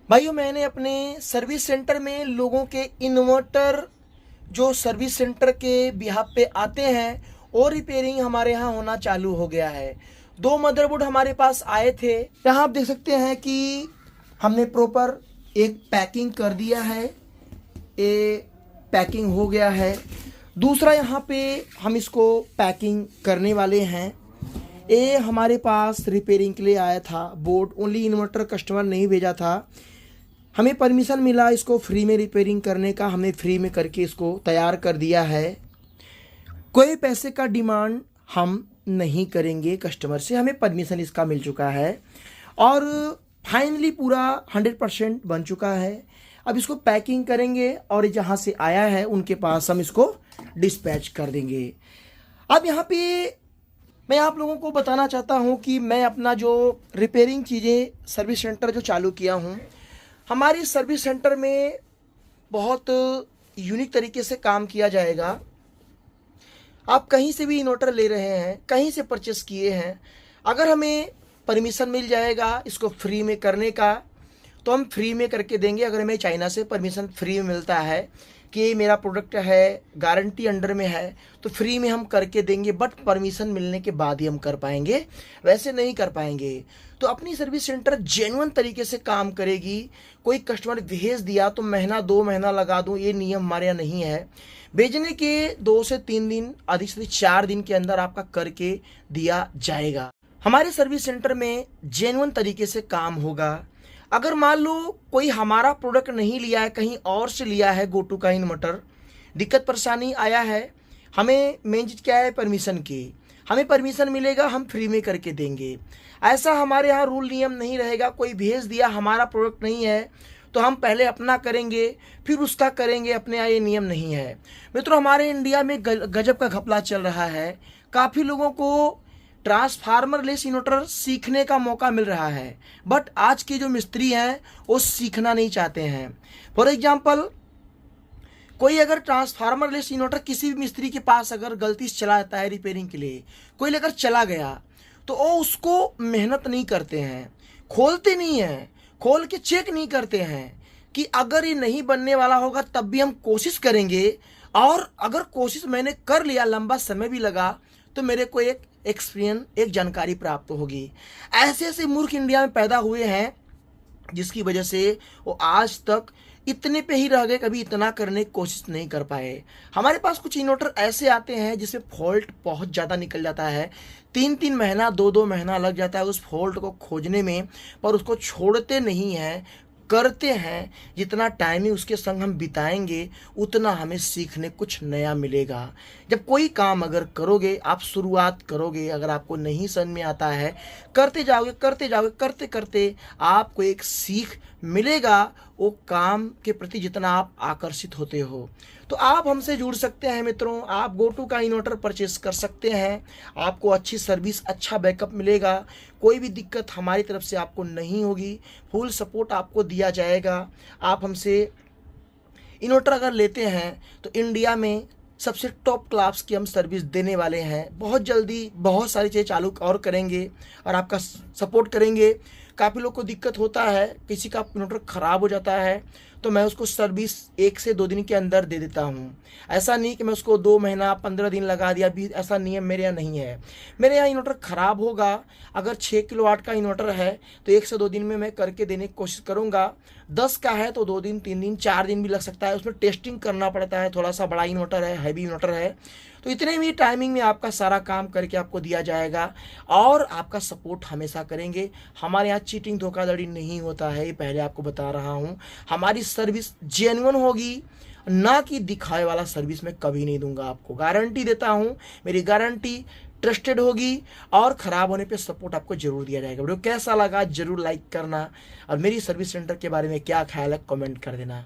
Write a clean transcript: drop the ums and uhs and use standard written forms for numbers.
भाइयों, मैंने अपने सर्विस सेंटर में लोगों के इन्वर्टर जो सर्विस सेंटर के बिहाफ पे आते हैं और रिपेयरिंग हमारे यहाँ होना चालू हो गया है। 2 मदरबोर्ड हमारे पास आए थे। यहाँ आप देख सकते हैं कि हमने प्रॉपर एक पैकिंग कर दिया है, ये पैकिंग हो गया है। दूसरा यहाँ पे हम इसको पैकिंग करने वाले हैं। ये हमारे पास रिपेयरिंग के लिए आया था बोर्ड, ओनली इन्वर्टर कस्टमर नहीं भेजा था। हमें परमिशन मिला इसको फ्री में रिपेयरिंग करने का, हमने फ्री में करके इसको तैयार कर दिया है। कोई पैसे का डिमांड हम नहीं करेंगे कस्टमर से, हमें परमिशन इसका मिल चुका है और फाइनली पूरा 100% बन चुका है। अब इसको पैकिंग करेंगे और जहाँ से आया है उनके पास हम इसको डिस्पैच कर देंगे। अब यहाँ पे मैं आप लोगों को बताना चाहता हूँ कि मैं अपना जो रिपेयरिंग चीज़ें सर्विस सेंटर जो चालू किया हूँ, हमारी सर्विस सेंटर में बहुत यूनिक तरीके से काम किया जाएगा। आप कहीं से भी इन्वर्टर ले रहे हैं, कहीं से परचेस किए हैं, अगर हमें परमिशन मिल जाएगा इसको फ्री में करने का तो हम फ्री में करके देंगे। अगर हमें चाइना से परमिशन फ्री में मिलता है कि मेरा प्रोडक्ट है, गारंटी अंडर में है, तो फ्री में हम करके देंगे, बट परमिशन मिलने के बाद ही हम कर पाएंगे, वैसे नहीं कर पाएंगे। तो अपनी सर्विस सेंटर जेन्युइन तरीके से काम करेगी। कोई कस्टमर भेज दिया तो महीना 2 महीना लगा दूं, ये नियम हमारे यहाँ नहीं है। भेजने के 2 से 3 दिन, अधिक से अधिक 4 दिन के अंदर आपका करके दिया जाएगा। हमारे सर्विस सेंटर में जेन्युइन तरीके से काम होगा। अगर मान लो कोई हमारा प्रोडक्ट नहीं लिया है, कहीं और से लिया है, गोटू का इन्वर्टर, दिक्कत परेशानी आया है, हमें मेन चीज़ क्या है, परमिशन की। हमें परमिशन मिलेगा, हम फ्री में करके देंगे। ऐसा हमारे यहाँ रूल नियम नहीं रहेगा। कोई भेज दिया, हमारा प्रोडक्ट नहीं है तो हम पहले अपना करेंगे फिर उसका करेंगे, अपने यहाँ ये नियम नहीं है। मित्रों, हमारे इंडिया में गजब का घपला चल रहा है। काफ़ी लोगों को ट्रांसफार्मर लेस इन्वर्टर सीखने का मौका मिल रहा है, बट आज के जो मिस्त्री हैं वो सीखना नहीं चाहते हैं। फॉर एग्जांपल, कोई अगर ट्रांसफार्मर लेस इन्वर्टर किसी भी मिस्त्री के पास अगर गलती से चला जाता है रिपेयरिंग के लिए, कोई लेकर चला गया तो वो उसको मेहनत नहीं करते हैं, खोलते नहीं हैं, खोल के चेक नहीं करते हैं कि अगर ये नहीं बनने वाला होगा तब भी हम कोशिश करेंगे, और अगर कोशिश मैंने कर लिया, लंबा समय भी लगा, तो मेरे को एक एक्सपीरियंस, एक जानकारी प्राप्त होगी। ऐसे ऐसे मूर्ख इंडिया में पैदा हुए हैं जिसकी वजह से वो आज तक इतने पे ही रह गए, कभी इतना करने की कोशिश नहीं कर पाए। हमारे पास कुछ इन्वर्टर ऐसे आते हैं जिसमें फॉल्ट बहुत ज़्यादा निकल जाता है, 3-3 महीना 2-2 महीना लग जाता है उस फॉल्ट को खोजने में, पर उसको छोड़ते नहीं हैं, करते हैं। जितना टाइम उसके संग हम बिताएंगे उतना हमें सीखने कुछ नया मिलेगा। जब कोई काम अगर करोगे, आप शुरुआत करोगे, अगर आपको नहीं समझ में आता है, करते जाओगे करते जाओगे, करते करते आपको एक सीख मिलेगा वो काम के प्रति जितना आप आकर्षित होते हो। तो आप हमसे जुड़ सकते हैं मित्रों, आप गोटू का इन्वर्टर परचेस कर सकते हैं, आपको अच्छी सर्विस, अच्छा बैकअप मिलेगा, कोई भी दिक्कत हमारी तरफ से आपको नहीं होगी, फुल सपोर्ट आपको दिया जाएगा। आप हमसे इन्वर्टर अगर लेते हैं तो इंडिया में सबसे टॉप क्लास की हम सर्विस देने वाले हैं। बहुत जल्दी बहुत सारी चीज़ें चालू और करेंगे और आपका सपोर्ट करेंगे। काफ़ी लोग को दिक्कत होता है, किसी का इन्वर्टर ख़राब हो जाता है तो मैं उसको सर्विस 1 से 2 दिन के अंदर दे देता हूँ। ऐसा नहीं कि मैं उसको 2 महीना 15 दिन लगा दिया, भी ऐसा नियम मेरे यहाँ नहीं है। मेरे यहाँ इन्वर्टर ख़राब होगा, अगर 6 किलोवाट का इन्वर्टर है तो 1 से 2 दिन में मैं करके देने की कोशिश करूँगा। 10 का है तो 2 दिन, 3 दिन, 4 दिन भी लग सकता है, उसमें टेस्टिंग करना पड़ता है। थोड़ा सा बड़ा इन्वर्टर है, हैवी इन्वर्टर है, तो इतने भी टाइमिंग में आपका सारा काम करके आपको दिया जाएगा और आपका सपोर्ट हमेशा करेंगे। हमारे यहाँ चीटिंग धोखाधड़ी नहीं होता है, ये पहले आपको बता रहा हूँ। हमारी सर्विस जेन्युइन होगी, ना कि दिखाए वाला सर्विस मैं कभी नहीं दूंगा। आपको गारंटी देता हूँ, मेरी गारंटी ट्रस्टेड होगी और ख़राब होने पे सपोर्ट आपको जरूर दिया जाएगा। वीडियो कैसा लगा जरूर लाइक करना और मेरी सर्विस सेंटर के बारे में क्या ख्याल है कमेंट कर देना।